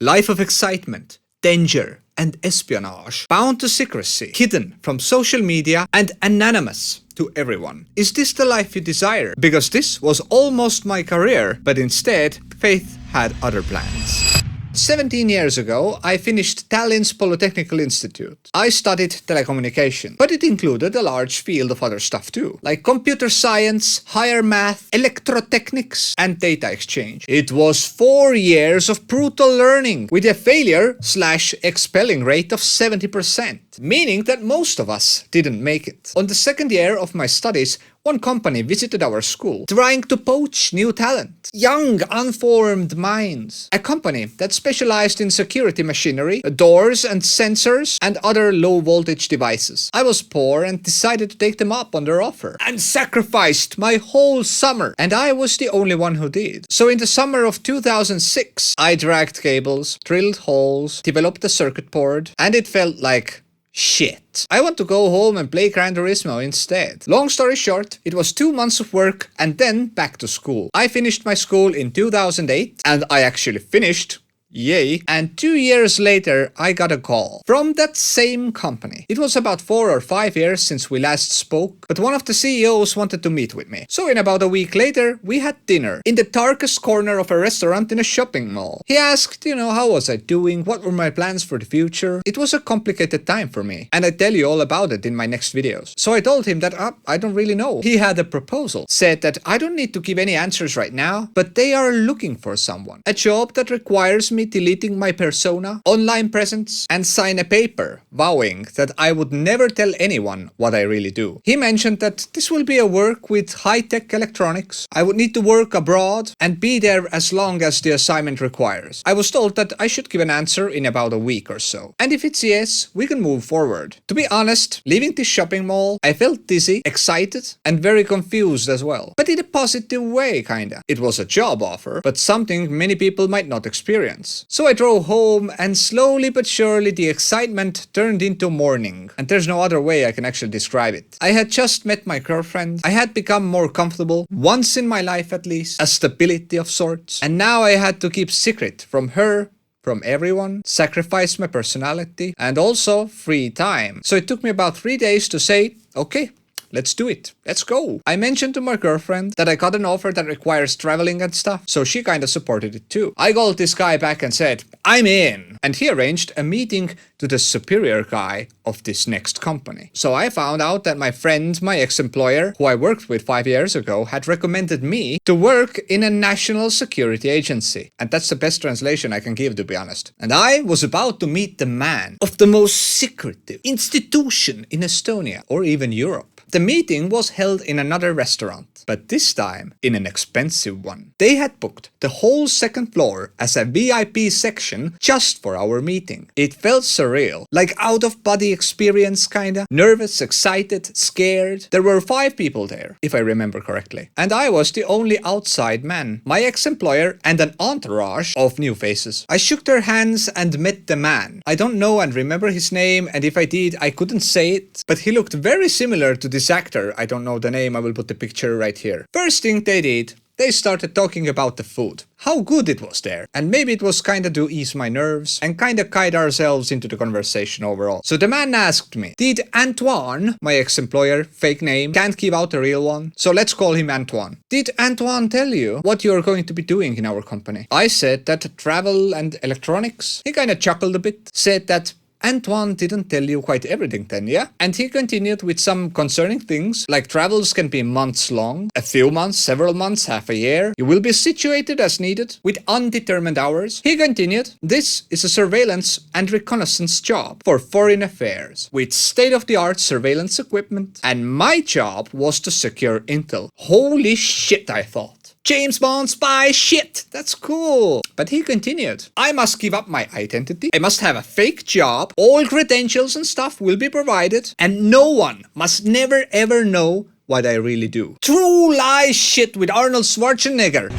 Life of excitement, danger, and espionage, bound to secrecy, hidden from social media, and anonymous to everyone. Is this the life you desire? Because this was almost my career, but instead, Faith had other plans. 17 years ago, I finished Tallinn's Polytechnical Institute. I studied telecommunications, but it included a large field of other stuff too, like computer science, higher math, electrotechnics, and data exchange. It was 4 years of brutal learning, with a failure/expelling rate of 70%, meaning that most of us didn't make it. On the second year of my studies, one company visited our school, trying to poach new talent, young, unformed minds. A company that specialized in security machinery, doors and sensors, and other low-voltage devices. I was poor and decided to take them up on their offer, and sacrificed my whole summer, and I was the only one who did. So in the summer of 2006, I dragged cables, drilled holes, developed a circuit board, and it felt like shit. I want to go home and play Gran Turismo instead. Long story short, it was 2 months of work and then back to school. I finished my school in 2008 and I actually finished. Yay. And 2 years later, I got a call from that same company. It was about 4 or 5 years since we last spoke, but one of the CEOs wanted to meet with me. So in about a week later, we had dinner in the darkest corner of a restaurant in a shopping mall. He asked, how was I doing? What were my plans for the future? It was a complicated time for me, and I tell you all about it in my next videos. So I told him that I don't really know. He had a proposal, said that I don't need to give any answers right now, but they are looking for someone. A job that requires me deleting my persona, online presence, and sign a paper vowing that I would never tell anyone what I really do. He mentioned that this will be a work with high-tech electronics. I would need to work abroad and be there as long as the assignment requires. I was told that I should give an answer in about a week or so. And if it's yes, we can move forward. To be honest, leaving this shopping mall, I felt dizzy, excited, and very confused as well. But in a positive way, kinda. It was a job offer, but something many people might not experience. So I drove home and slowly but surely the excitement turned into mourning. And there's no other way I can actually describe it. I had just met my girlfriend. I had become more comfortable, once in my life at least, a stability of sorts. And now I had to keep secret from her, from everyone, sacrifice my personality, and also free time. So it took me about 3 days to say, okay, let's do it. Let's go. I mentioned to my girlfriend that I got an offer that requires traveling and stuff, so she kinda supported it too. I called this guy back and said, I'm in. And he arranged a meeting to the superior guy of this next company. So I found out that my friend, my ex-employer, who I worked with 5 years ago, had recommended me to work in a national security agency. And that's the best translation I can give, to be honest. And I was about to meet the man of the most secretive institution in Estonia, or even Europe. The meeting was held in another restaurant, but this time in an expensive one. They had booked the whole second floor as a VIP section just for our meeting. It felt surreal, like out-of-body experience kinda. Nervous, excited, scared. There were 5 people there, if I remember correctly. And I was the only outside man, my ex-employer and an entourage of new faces. I shook their hands and met the man. I don't know and remember his name, and if I did, I couldn't say it, but he looked very similar to this actor. I don't know the name, I will put the picture right here. First thing they did, they started talking about the food. How good it was there. And maybe it was kinda to ease my nerves and kinda guide ourselves into the conversation overall. So the man asked me, did Antoine, my ex-employer, fake name, can't give out a real one, so let's call him Antoine. Did Antoine tell you what you're going to be doing in our company? I said that travel and electronics. He kinda chuckled a bit, said that Antoine didn't tell you quite everything then, yeah? And he continued with some concerning things, like travels can be months long, a few months, several months, half a year. You will be situated as needed, with undetermined hours. He continued, this is a surveillance and reconnaissance job for foreign affairs, with state-of-the-art surveillance equipment, and my job was to secure intel. Holy shit, I thought. James Bond spy shit, that's cool. But he continued, I must give up my identity, I must have a fake job, all credentials and stuff will be provided, and no one must never ever know what I really do. True lie shit with Arnold Schwarzenegger.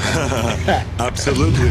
Absolutely.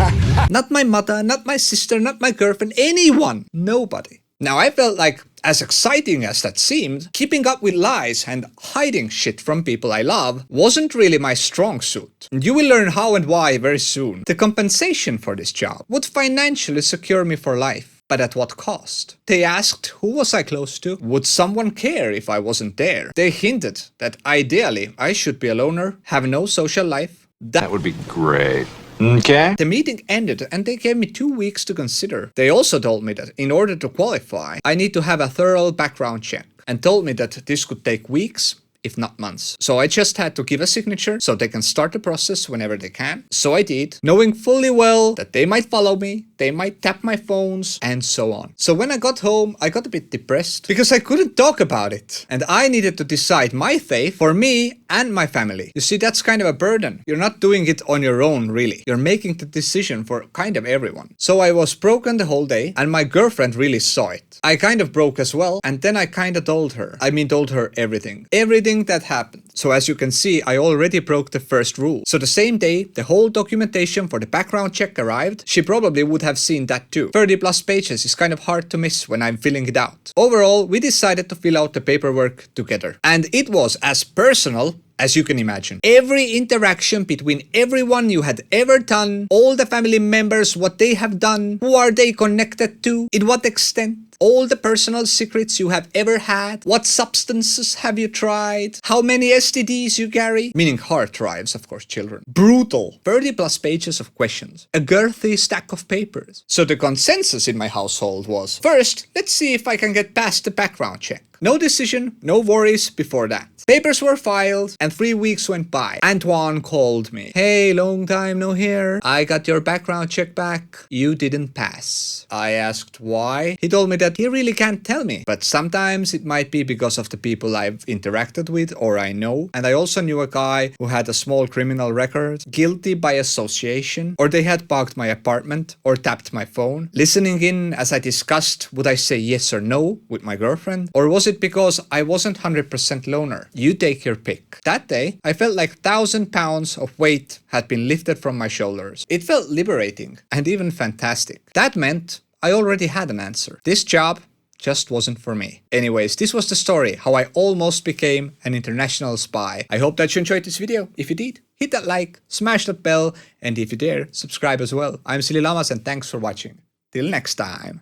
Not my mother, not my sister, not my girlfriend, anyone, nobody. Now I felt like As exciting as that seemed, keeping up with lies and hiding shit from people I love wasn't really my strong suit. And you will learn how and why very soon. The compensation for this job would financially secure me for life. But at what cost? They asked who was I close to? Would someone care if I wasn't there? They hinted that ideally I should be a loner, have no social life. That would be great. Okay. The meeting ended and they gave me 2 weeks to consider. They also told me that in order to qualify, I need to have a thorough background check and told me that this could take weeks, if not months. So I just had to give a signature so they can start the process whenever they can. So I did, knowing fully well that they might follow me, they might tap my phones, and so on. So when I got home, I got a bit depressed because I couldn't talk about it. And I needed to decide my fate for me and my family. You see, that's kind of a burden. You're not doing it on your own, really. You're making the decision for kind of everyone. So I was broken the whole day, and my girlfriend really saw it. I kind of broke as well, and then I kind of told her everything. Everything that happened. So as you can see, I already broke the first rule. So the same day, the whole documentation for the background check arrived. She probably would have seen that too. 30 plus pages is kind of hard to miss when I'm filling it out. Overall, we decided to fill out the paperwork together. And it was as personal as you can imagine. Every interaction between everyone you had ever done, all the family members, what they have done, who are they connected to, in what extent, all the personal secrets you have ever had, what substances have you tried, how many STDs you carry, meaning hard drives, of course, children. Brutal. 30 plus pages of questions. A girthy stack of papers. So the consensus in my household was, first, let's see if I can get past the background check. No decision, no worries before that. Papers were filed and 3 weeks went by. Antoine called me. Hey, long time no hear. I got your background check back. You didn't pass. I asked why. He told me that he really can't tell me. But sometimes it might be because of the people I've interacted with or I know. And I also knew a guy who had a small criminal record, guilty by association, or they had bugged my apartment or tapped my phone. Listening in as I discussed would I say yes or no with my girlfriend, or was it because I wasn't 100% loner? You take your pick. That day, I felt like 1,000 pounds of weight had been lifted from my shoulders. It felt liberating and even fantastic. That meant I already had an answer. This job just wasn't for me. Anyways, this was the story, how I almost became an international spy. I hope that you enjoyed this video. If you did, hit that like, smash that bell, and if you dare, subscribe as well. I'm SillyLlamaz and thanks for watching. Till next time.